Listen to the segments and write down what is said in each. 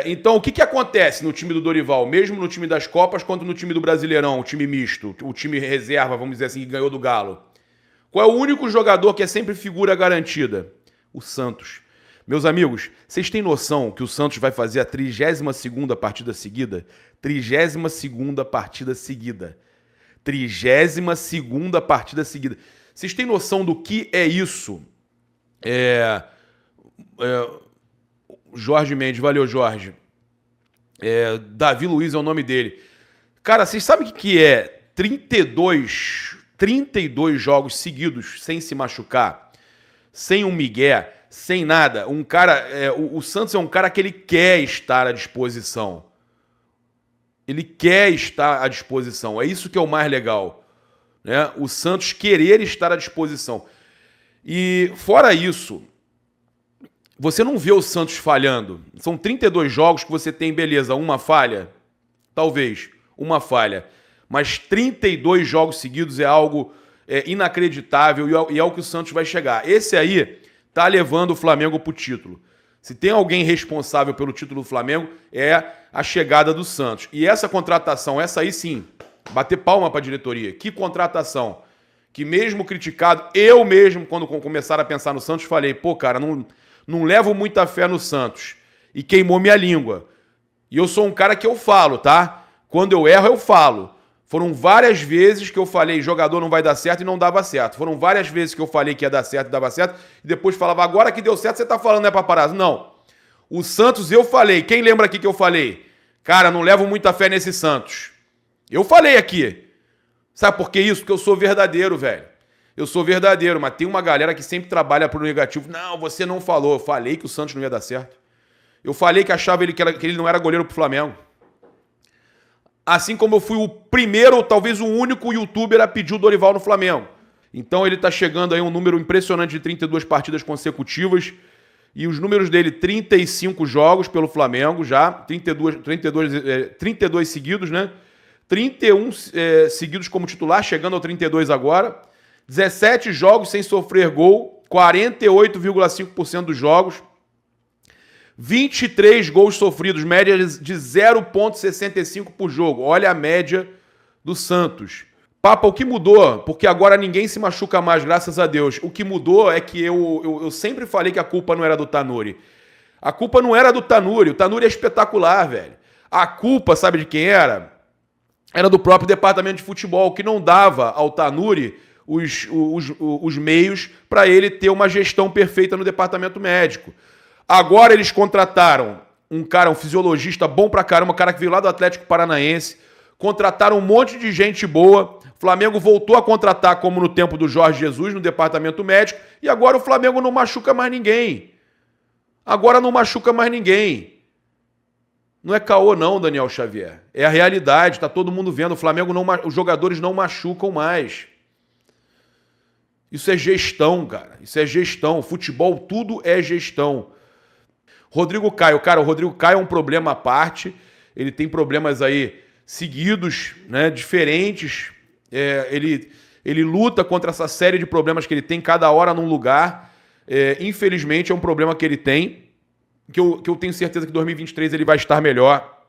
Então, o que acontece no time do Dorival, mesmo no time das Copas, quanto no time do Brasileirão, o time misto, o time reserva, vamos dizer assim, que ganhou do Galo? Qual é o único jogador que é sempre figura garantida? O Santos. Meus amigos, vocês têm noção que o Santos vai fazer a 32ª partida seguida? 32ª partida seguida. 32ª partida seguida. Vocês têm noção do que é isso? Jorge Mendes, valeu, Jorge. Davi Luiz é o nome dele. Cara, vocês sabem o que é 32 jogos seguidos sem se machucar, sem um migué, sem nada? Um cara, o Santos é um cara que ele quer estar à disposição. Ele quer estar à disposição. É isso que é o mais legal, né? O Santos querer estar à disposição. E fora isso, você não vê o Santos falhando. São 32 jogos que você tem, beleza, uma falha? Talvez, uma falha. Mas 32 jogos seguidos é algo inacreditável e é o que o Santos vai chegar. Esse aí tá levando o Flamengo pro título. Se tem alguém responsável pelo título do Flamengo, é a chegada do Santos. E essa contratação, essa aí sim, bater palma pra diretoria. Que contratação. Que mesmo criticado, eu mesmo, quando começaram a pensar no Santos, falei, pô, cara, não levo muita fé no Santos. E queimou minha língua. E eu sou um cara que eu falo, tá? Quando eu erro, eu falo. Foram várias vezes que eu falei, jogador não vai dar certo e não dava certo. Foram várias vezes que eu falei que ia dar certo e dava certo. E depois falava, agora que deu certo, você tá falando, né, paparazzo? Não. O Santos eu falei. Quem lembra aqui que eu falei? Cara, não levo muita fé nesse Santos. Eu falei aqui. Sabe por que isso? Porque eu sou verdadeiro, velho. Eu sou verdadeiro, mas tem uma galera que sempre trabalha pro negativo. Não, você não falou. Eu falei que o Santos não ia dar certo. Eu falei que achava que ele não era goleiro pro Flamengo. Assim como eu fui o primeiro, ou talvez o único youtuber a pedir o Dorival no Flamengo. Então ele tá chegando aí um número impressionante de 32 partidas consecutivas. E os números dele, 35 jogos pelo Flamengo já. 32 seguidos, né? 31 seguidos como titular, chegando ao 32 agora. 17 jogos sem sofrer gol, 48,5% dos jogos. 23 gols sofridos, média de 0,65 por jogo. Olha a média do Santos. Papa, o que mudou? Porque agora ninguém se machuca mais, graças a Deus. O que mudou é que eu sempre falei que a culpa não era do Tanuri. A culpa não era do Tanuri. O Tanuri é espetacular, velho. A culpa, sabe de quem era? Era do próprio departamento de futebol, que não dava ao Tanuri os meios para ele ter uma gestão perfeita no departamento médico. Agora eles contrataram um fisiologista bom pra caramba, um cara que veio lá do Atlético Paranaense, contrataram um monte de gente boa, o Flamengo voltou a contratar como no tempo do Jorge Jesus, no departamento médico, e agora o Flamengo não machuca mais ninguém. Agora não machuca mais ninguém. Não é caô não, Daniel Xavier. É a realidade, tá todo mundo vendo, os jogadores não machucam mais. Isso é gestão, cara. Isso é gestão. Futebol, tudo é gestão. Rodrigo Caio. Cara, o Rodrigo Caio é um problema à parte. Ele tem problemas aí seguidos, né, diferentes. Ele luta contra essa série de problemas que ele tem, cada hora num lugar. Infelizmente, é um problema que ele tem, que eu tenho certeza que em 2023 ele vai estar melhor.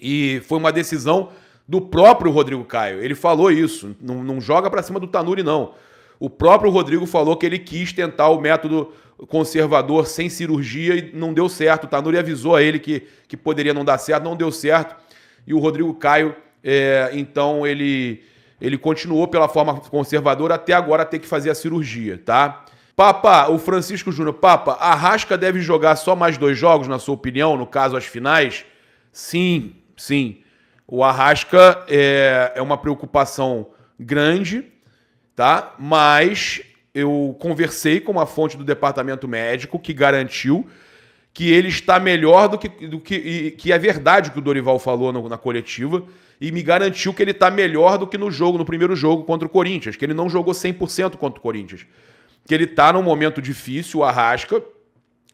E foi uma decisão do próprio Rodrigo Caio. Ele falou isso. Não joga pra cima do Tanuri, não. O próprio Rodrigo falou que ele quis tentar o método conservador sem cirurgia e não deu certo. O Tanuri avisou a ele que poderia não dar certo, não deu certo. E o Rodrigo Caio, então, ele continuou pela forma conservadora até agora ter que fazer a cirurgia, tá? Papa, o Francisco Júnior, Papa, a Arrasca deve jogar só mais 2 jogos, na sua opinião, no caso as finais? Sim, sim. O Arrasca é uma preocupação grande, tá? Mas eu conversei com uma fonte do departamento médico que garantiu que ele está melhor do que é verdade o que o Dorival falou na coletiva, e me garantiu que ele está melhor do que no primeiro jogo contra o Corinthians, que ele não jogou 100% contra o Corinthians. Que ele está num momento difícil, o Arrasca,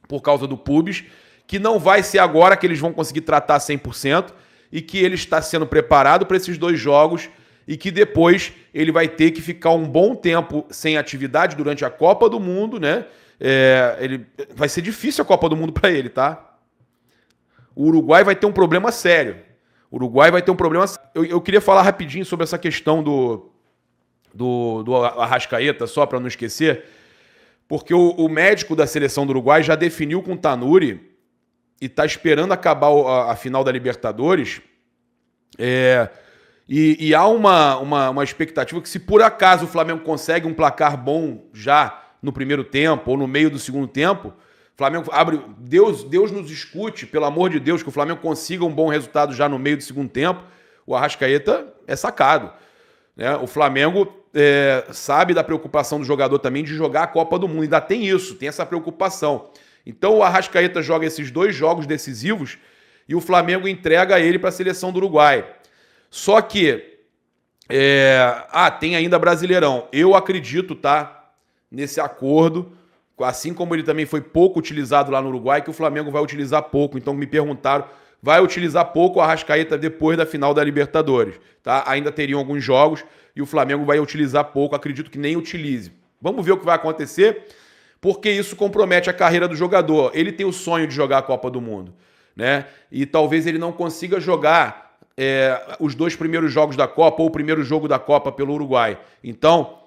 por causa do pubis, que não vai ser agora que eles vão conseguir tratar 100%, e que ele está sendo preparado para esses 2 jogos, e que depois ele vai ter que ficar um bom tempo sem atividade durante a Copa do Mundo, né? Vai ser difícil a Copa do Mundo para ele, tá? o Uruguai vai ter um problema sério. O Uruguai vai ter um problema sério. Eu queria falar rapidinho sobre essa questão do Arrascaeta, só para não esquecer, porque o médico da seleção do Uruguai já definiu com o Tanuri e está esperando acabar a final da Libertadores. E há uma expectativa que, se por acaso o Flamengo consegue um placar bom já no primeiro tempo ou no meio do segundo tempo, o Flamengo abre. Deus nos escute, pelo amor de Deus, que o Flamengo consiga um bom resultado já no meio do segundo tempo. O Arrascaeta é sacado, né? O Flamengo sabe da preocupação do jogador também de jogar a Copa do Mundo. Ainda tem isso, tem essa preocupação. Então o Arrascaeta joga esses 2 jogos decisivos e o Flamengo entrega ele para a seleção do Uruguai. Só que tem ainda Brasileirão. Eu acredito, tá, nesse acordo, assim como ele também foi pouco utilizado lá no Uruguai, que o Flamengo vai utilizar pouco. Então me perguntaram, vai utilizar pouco o Arrascaeta depois da final da Libertadores, tá? Ainda teriam alguns jogos e o Flamengo vai utilizar pouco, acredito que nem utilize. Vamos ver o que vai acontecer, porque isso compromete a carreira do jogador. Ele tem o sonho de jogar a Copa do Mundo, né? E talvez ele não consiga jogar os 2 primeiros jogos da Copa ou o primeiro jogo da Copa pelo Uruguai. Então,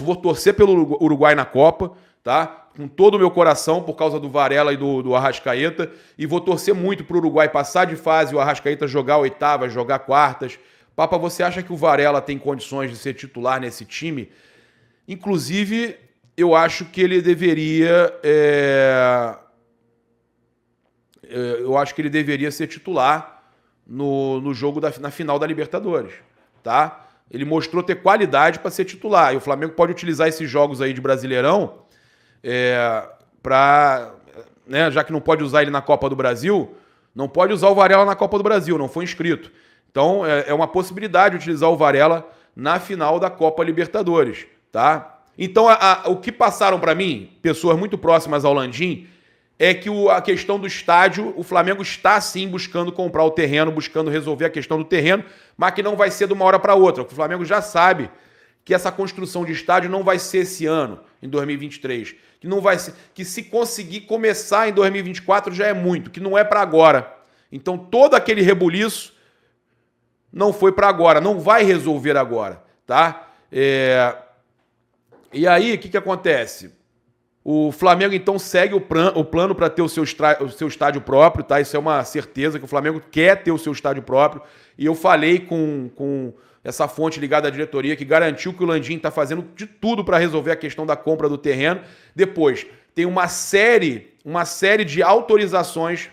vou torcer pelo Uruguai na Copa, tá? Com todo o meu coração, por causa do Varela e do Arrascaeta, e vou torcer muito pro Uruguai passar de fase, o Arrascaeta jogar oitavas, jogar quartas. Papa, você acha que o Varela tem condições de ser titular nesse time? Inclusive, eu acho que ele deveria ser titular no jogo na final da Libertadores, tá? Ele mostrou ter qualidade para ser titular, e o Flamengo pode utilizar esses jogos aí de Brasileirão né, já que não pode usar ele na Copa do Brasil, não pode usar o Varela na Copa do Brasil, não foi inscrito. Então é uma possibilidade utilizar o Varela na final da Copa Libertadores, tá? Então o que passaram para mim, pessoas muito próximas ao Landim, é que a questão do estádio, o Flamengo está sim buscando comprar o terreno, buscando resolver a questão do terreno, mas que não vai ser de uma hora para outra. O Flamengo já sabe que essa construção de estádio não vai ser esse ano, em 2023. Que não vai ser, que se conseguir começar em 2024 já é muito, que não é para agora. Então todo aquele rebuliço não foi para agora, não vai resolver agora, tá? E aí, o que acontece? O Flamengo, então, segue o plano para ter o seu estádio próprio, tá? Isso é uma certeza, que o Flamengo quer ter o seu estádio próprio. E eu falei com essa fonte ligada à diretoria, que garantiu que o Landim está fazendo de tudo para resolver a questão da compra do terreno. Depois, tem uma série de autorizações.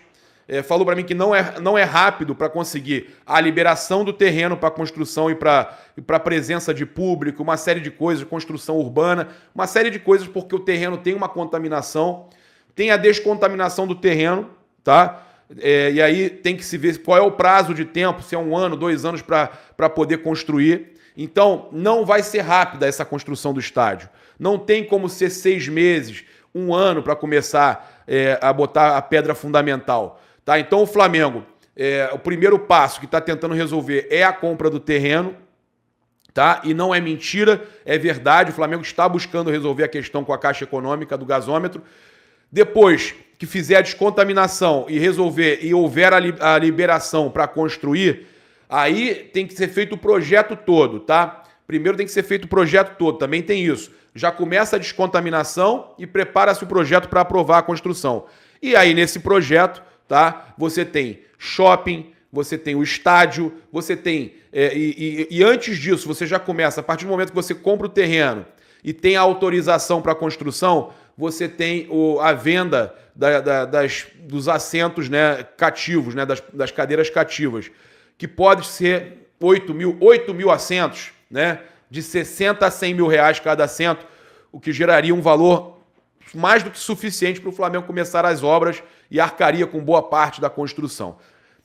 Falou para mim que não é rápido para conseguir a liberação do terreno para construção e para presença de público, uma série de coisas, construção urbana, uma série de coisas, porque o terreno tem uma contaminação, tem a descontaminação do terreno, tá? E aí tem que se ver qual é o prazo de tempo, se é 1 ano, 2 anos para poder construir. Então, não vai ser rápida essa construção do estádio. Não tem como ser 6 meses, 1 ano para começar a botar a pedra fundamental. Tá? Então o Flamengo, o primeiro passo que está tentando resolver é a compra do terreno, tá? E não é mentira, é verdade, o Flamengo está buscando resolver a questão com a Caixa Econômica do gasômetro. Depois que fizer a descontaminação e resolver e houver a liberação para construir, aí tem que ser feito o projeto todo, tá? Primeiro tem que ser feito o projeto todo, também tem isso. Já começa a descontaminação e prepara-se o projeto para aprovar a construção. E aí nesse projeto, tá? Você tem shopping, você tem o estádio, você tem... E antes disso, você já começa, a partir do momento que você compra o terreno e tem a autorização para a construção, você tem a venda dos assentos, né, cativos, né, das cadeiras cativas, que pode ser 8 mil assentos, né, de 60 a 100 mil reais cada assento, o que geraria um valor mais do que suficiente para o Flamengo começar as obras e arcaria com boa parte da construção.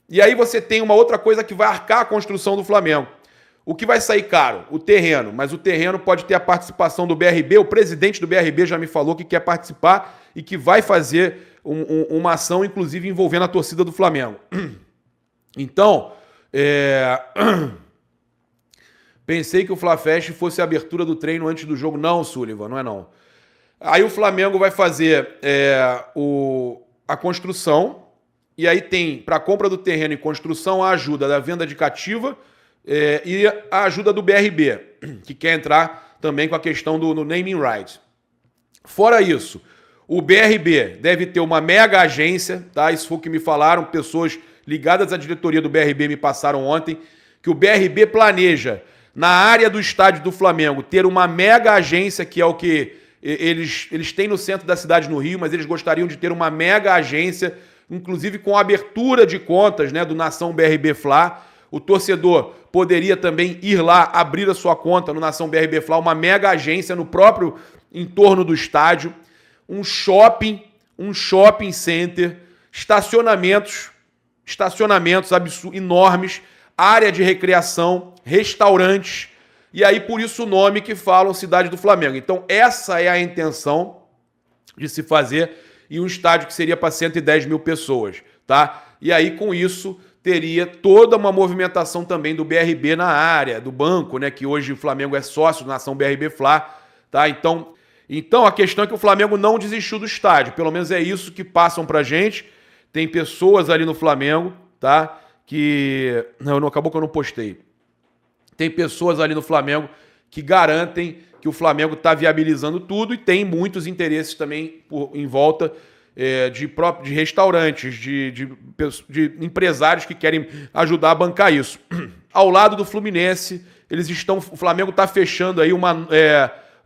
E aí você tem uma outra coisa que vai arcar a construção do Flamengo. O que vai sair caro? O terreno. Mas o terreno pode ter a participação do BRB. O presidente do BRB já me falou que quer participar e que vai fazer uma ação, inclusive, envolvendo a torcida do Flamengo. Então, pensei que o Flafest fosse a abertura do treino antes do jogo. Não, Sullivan, não é não. Aí o Flamengo vai fazer a construção, E aí tem, para a compra do terreno e construção, a ajuda da venda de cativa e a ajuda do BRB, que quer entrar também com a questão do naming rights. Fora isso, o BRB deve ter uma mega agência, tá? Isso foi o que me falaram, pessoas ligadas à diretoria do BRB me passaram ontem, que o BRB planeja, na área do estádio do Flamengo, ter uma mega agência, que é o que eles têm no centro da cidade no Rio, mas eles gostariam de ter uma mega agência, inclusive com abertura de contas, né, do Nação BRB Fla. O torcedor poderia também ir lá, abrir a sua conta no Nação BRB Fla, uma mega agência no próprio entorno do estádio, um shopping center, estacionamentos enormes, área de recreação, restaurantes, e aí por isso o nome que falam Cidade do Flamengo. Então essa é a intenção de se fazer em um estádio que seria para 110 mil pessoas, tá? E aí com isso teria toda uma movimentação também do BRB na área, do banco, né, que hoje o Flamengo é sócio da Nação BRB Fla, tá? Então a questão é que o Flamengo não desistiu do estádio, pelo menos é isso que passam pra gente. Tem pessoas ali no Flamengo, tá? Acabou que eu não postei. Tem pessoas ali no Flamengo que garantem que o Flamengo está viabilizando tudo e tem muitos interesses também em volta de restaurantes, de empresários que querem ajudar a bancar isso. Ao lado do Fluminense, o Flamengo está fechando aí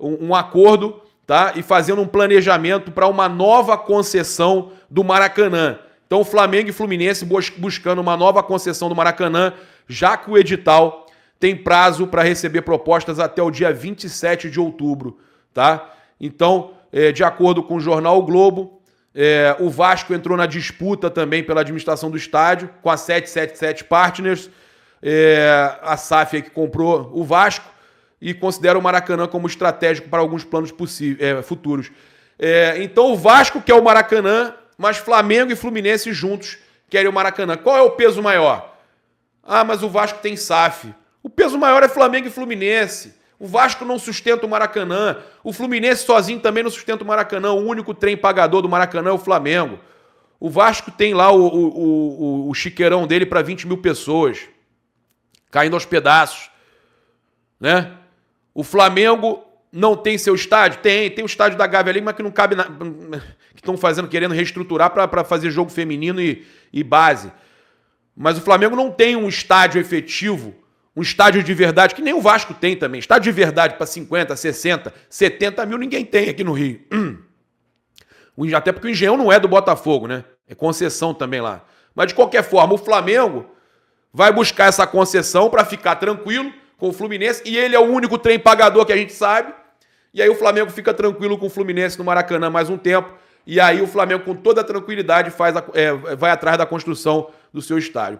um acordo, tá? E fazendo um planejamento para uma nova concessão do Maracanã. Então, Flamengo e Fluminense buscando uma nova concessão do Maracanã, já que o edital tem prazo para receber propostas até o dia 27 de outubro, tá? Então, de acordo com o jornal O Globo, o Vasco entrou na disputa também pela administração do estádio, com a 777 Partners, a SAF que comprou o Vasco, e considera o Maracanã como estratégico para alguns planos futuros. Então, o Vasco quer o Maracanã, mas Flamengo e Fluminense juntos querem o Maracanã. Qual é o peso maior? Ah, mas o Vasco tem SAF. O peso maior é Flamengo e Fluminense. O Vasco não sustenta o Maracanã. O Fluminense sozinho também não sustenta o Maracanã. O único trem pagador do Maracanã é o Flamengo. O Vasco tem lá o chiqueirão dele para 20 mil pessoas, caindo aos pedaços, né? O Flamengo não tem seu estádio? Tem o estádio da Gávea ali, mas que não cabe que estão querendo reestruturar para fazer jogo feminino e base. Mas o Flamengo não tem um estádio efetivo, um estádio de verdade, que nem o Vasco tem também. Estádio de verdade para 50, 60, 70 mil ninguém tem aqui no Rio. Até porque o Engenhão não é do Botafogo, né? É concessão também lá. Mas de qualquer forma, o Flamengo vai buscar essa concessão para ficar tranquilo com o Fluminense, e ele é o único trem pagador que a gente sabe, e aí o Flamengo fica tranquilo com o Fluminense no Maracanã mais um tempo, e aí o Flamengo com toda a tranquilidade vai atrás da construção do seu estádio.